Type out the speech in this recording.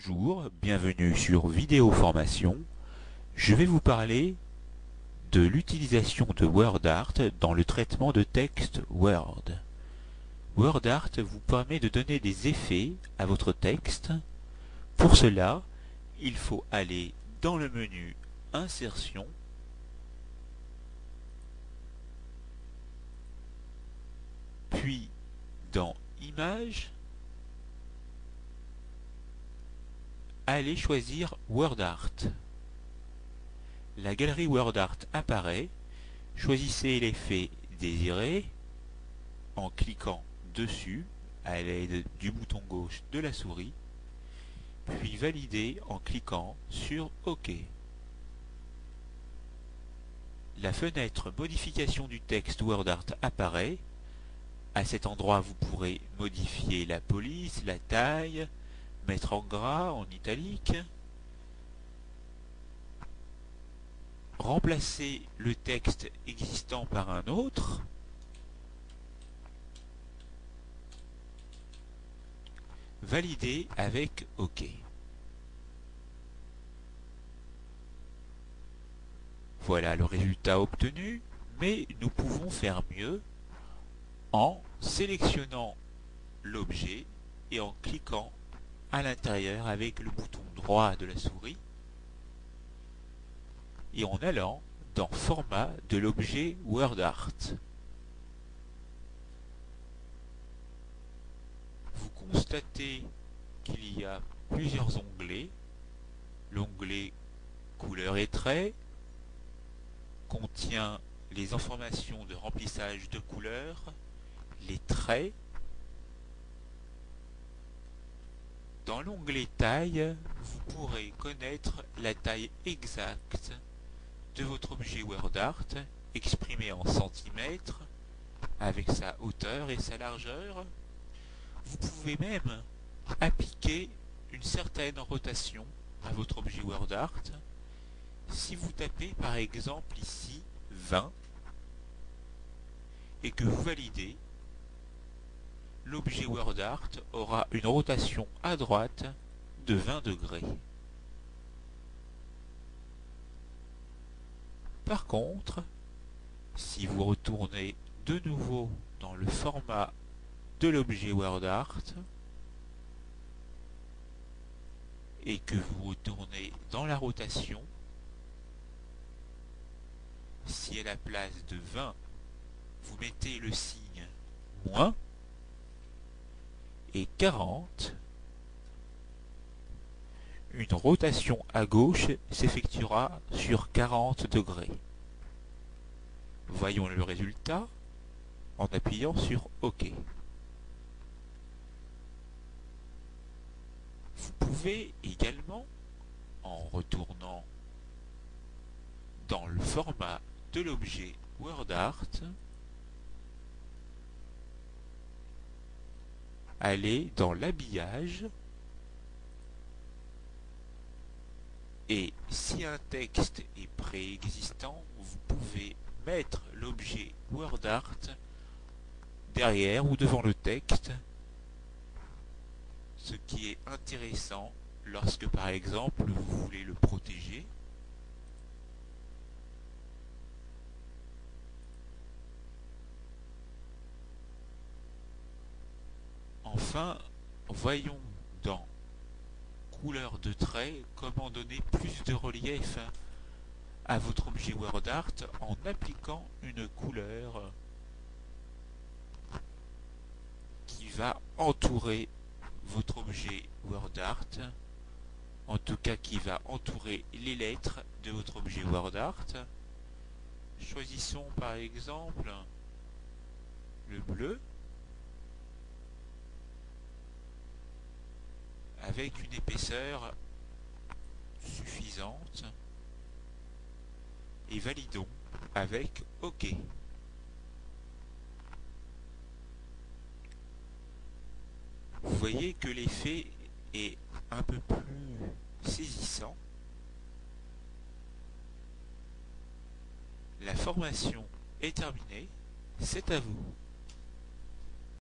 Bonjour, bienvenue sur Vidéo Formation. Je vais vous parler de l'utilisation de WordArt dans le traitement de texte Word. WordArt vous permet de donner des effets à votre texte. Pour cela, il faut aller dans le menu Insertion, puis dans Images, allez choisir WordArt. La galerie WordArt apparaît. Choisissez l'effet désiré en cliquant dessus à l'aide du bouton gauche de la souris, puis validez en cliquant sur OK. La fenêtre Modification du texte WordArt apparaît. À cet endroit, vous pourrez modifier la police, la taille, mettre en gras, en italique, remplacer le texte existant par un autre, valider avec OK. Voilà le résultat obtenu, mais nous pouvons faire mieux en sélectionnant l'objet et en cliquant à l'intérieur avec le bouton droit de la souris et en allant dans Format de l'objet WordArt. Vous constatez qu'il y a plusieurs onglets. L'onglet Couleurs et traits contient les informations de remplissage de couleurs, les traits. Dans l'onglet Taille, vous pourrez connaître la taille exacte de votre objet WordArt, exprimé en centimètres, avec sa hauteur et sa largeur. Vous pouvez même appliquer une certaine rotation à votre objet WordArt. Si vous tapez par exemple ici 20 et que vous validez, l'objet WordArt aura une rotation à droite de 20 degrés. Par contre, si vous retournez de nouveau dans le format de l'objet WordArt et que vous retournez dans la rotation, si à la place de 20, vous mettez le signe moins, et 40, une rotation à gauche s'effectuera sur 40 degrés. Voyons le résultat en appuyant sur OK. Vous pouvez également, en retournant dans le format de l'objet WordArt, aller dans l'habillage et si un texte est préexistant, vous pouvez mettre l'objet WordArt derrière ou devant le texte, ce qui est intéressant lorsque par exemple vous voulez le protéger. Enfin, voyons dans couleur de trait comment donner plus de relief à votre objet WordArt en appliquant une couleur qui va entourer votre objet WordArt, en tout cas qui va entourer les lettres de votre objet WordArt. Choisissons par exemple le bleu avec une épaisseur suffisante et validons avec OK. Vous voyez que l'effet est un peu plus saisissant. La formation est terminée, c'est à vous.